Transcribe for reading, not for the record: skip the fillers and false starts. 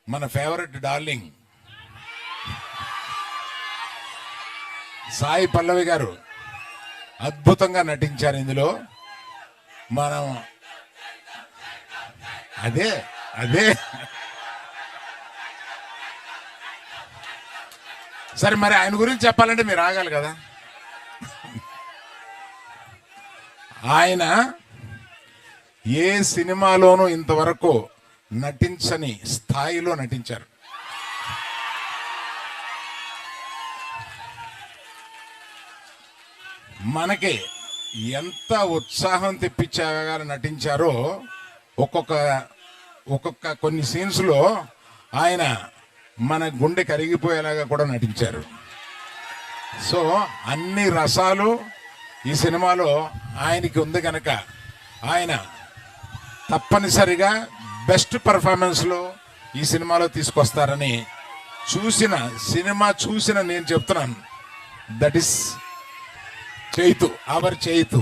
మన favourite darling Sai Pallavi గారు అద్భుతంగా నటించారు ఇందులో. మనం అదే అదే సరే, మరి ఆయన గురించి చెప్పాలంటే మీరు ఆగాలి కదా. ఆయన ఏ సినిమాలోనూ ఇంతవరకు నటించని స్థాయిలో నటించారు. మనకి ఎంత ఉత్సాహం తెప్పించేగా నటించారో ఒక్కొక్క కొన్ని సీన్స్లో ఆయన మన గుండె కరిగిపోయేలాగా కూడా నటించారు. సో అన్ని రసాలు ఈ సినిమాలో ఆయనకి ఉంది కనుక ఆయన తప్పనిసరిగా బెస్ట్ పర్ఫార్మెన్స్లో ఈ సినిమాలో తీసుకొస్తారని సినిమా చూసిన నేను చెప్తున్నాను. That is Chaitu, our Chaitu.